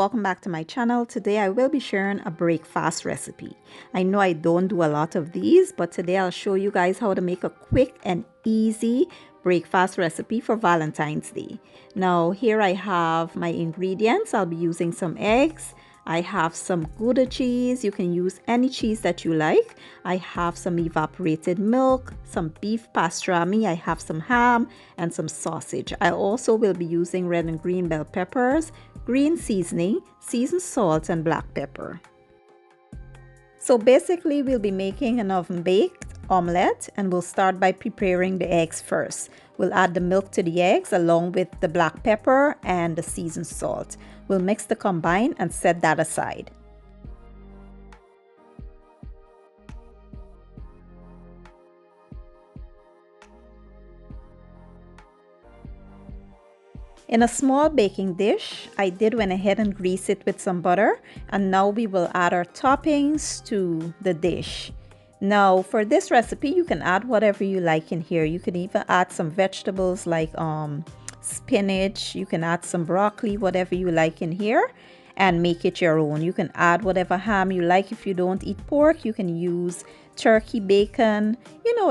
welcome back to my channel. Today I will be sharing a breakfast recipe. I know I don't do a lot of these, but today I'll show you guys how to make a quick and easy breakfast recipe for Valentine's Day. Now here I have my ingredients. I'll be using some eggs. I have some Gouda cheese. You can use any cheese that you like. I have some evaporated milk, some beef pastrami. I have some ham and some sausage. I also will be using red and green bell peppers, green seasoning, seasoned salt, and black pepper. So basically we'll be making an oven baked omelette, and we'll start by preparing the eggs first. We'll add the milk to the eggs along with the black pepper and the seasoned salt. We'll mix the combine and set that aside. In a small baking dish, I went ahead and grease it with some butter, and now we will add our toppings to the dish. Now for this recipe, you can add whatever you like in here. You can even add some vegetables like spinach. You can add some broccoli, whatever you like in here, and make it your own. You can add whatever ham you like. If you don't eat pork, you can use turkey, bacon,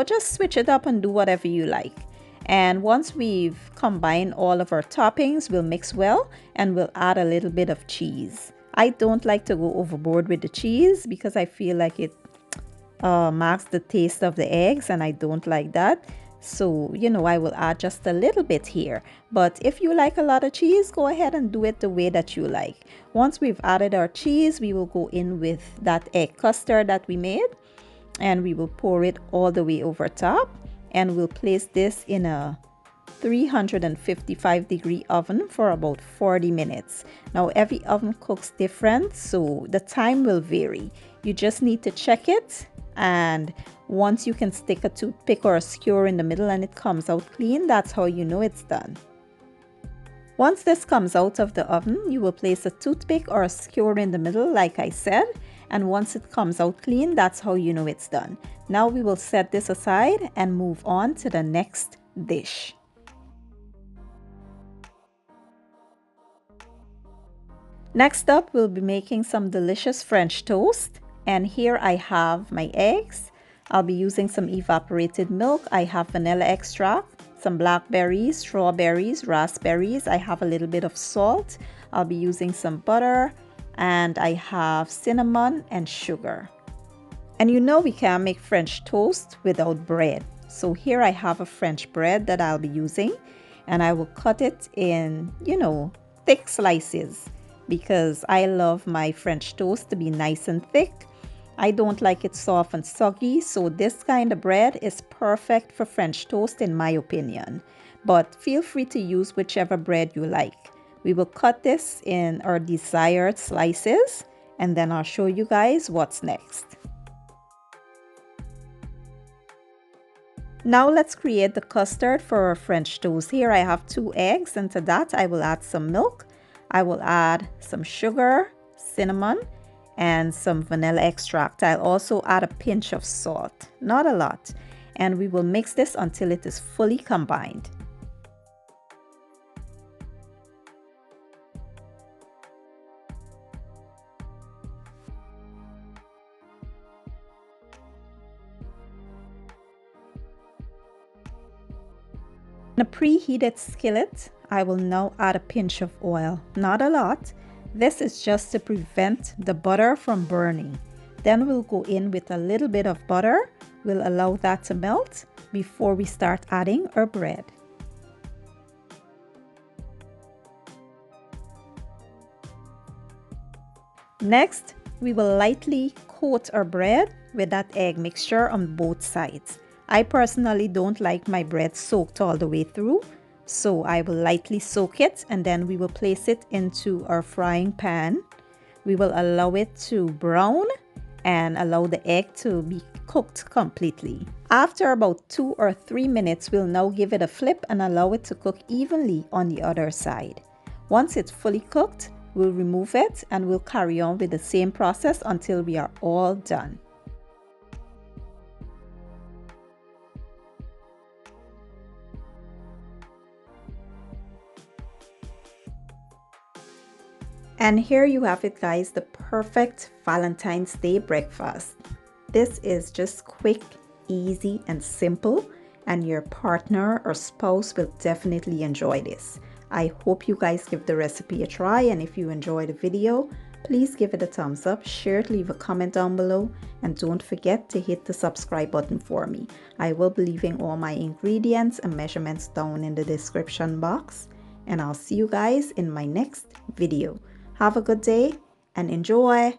just switch it up and do whatever you like. And once we've combined all of our toppings, we'll mix well and we'll add a little bit of cheese. I don't like to go overboard with the cheese because I feel like it marks the taste of the eggs, and I don't like that. So I will add just a little bit here, but if you like a lot of cheese, go ahead and do it the way that you like. Once we've added our cheese, we will go in with that egg custard that we made, and we will pour it all the way over top, and we'll place this in a 355-degree oven for about 40 minutes. Now every oven cooks different, so the time will vary. You just need to check it, and once you can stick a toothpick or a skewer in the middle and it comes out clean, that's how you know it's done. Once this comes out of the oven, you will place a toothpick or a skewer in the middle like I said, and once it comes out clean, that's how you know it's done. Now we will set this aside and move on to the next dish. Next up, we'll be making some delicious French toast, and here I have my eggs. I'll be using some evaporated milk. I have vanilla extract, some blackberries, strawberries, raspberries. I have a little bit of salt. I'll be using some butter, and I have cinnamon and sugar. And we can't make French toast without bread. So here I have a French bread that I'll be using, and I will cut it in, thick slices because I love my French toast to be nice and thick. I don't like it soft and soggy, so this kind of bread is perfect for French toast in my opinion. But feel free to use whichever bread you like. We will cut this in our desired slices, and then I'll show you guys what's next. Now let's create the custard for our French toast. Here I have 2 eggs, and to that I will add some milk. I will add some sugar, cinnamon, and some vanilla extract. I'll also add a pinch of salt, not a lot, and we will mix this until it is fully combined. In a preheated skillet, I will now add a pinch of oil, not a lot. This is just to prevent the butter from burning. Then we'll go in with a little bit of butter. We'll allow that to melt before we start adding our bread. Next, we will lightly coat our bread with that egg mixture on both sides. I personally don't like my bread soaked all the way through, so I will lightly soak it, and then we will place it into our frying pan. We will allow it to brown and allow the egg to be cooked completely. After about 2 or 3 minutes, we'll now give it a flip and allow it to cook evenly on the other side. Once it's fully cooked, we'll remove it and we'll carry on with the same process until we are all done. And here you have it, guys, the perfect Valentine's Day breakfast. This is just quick, easy, and simple, and your partner or spouse will definitely enjoy this. I hope you guys give the recipe a try, and if you enjoyed the video, please give it a thumbs up, share it, leave a comment down below, and don't forget to hit the subscribe button for me. I will be leaving all my ingredients and measurements down in the description box, and I'll see you guys in my next video. Have a good day and enjoy!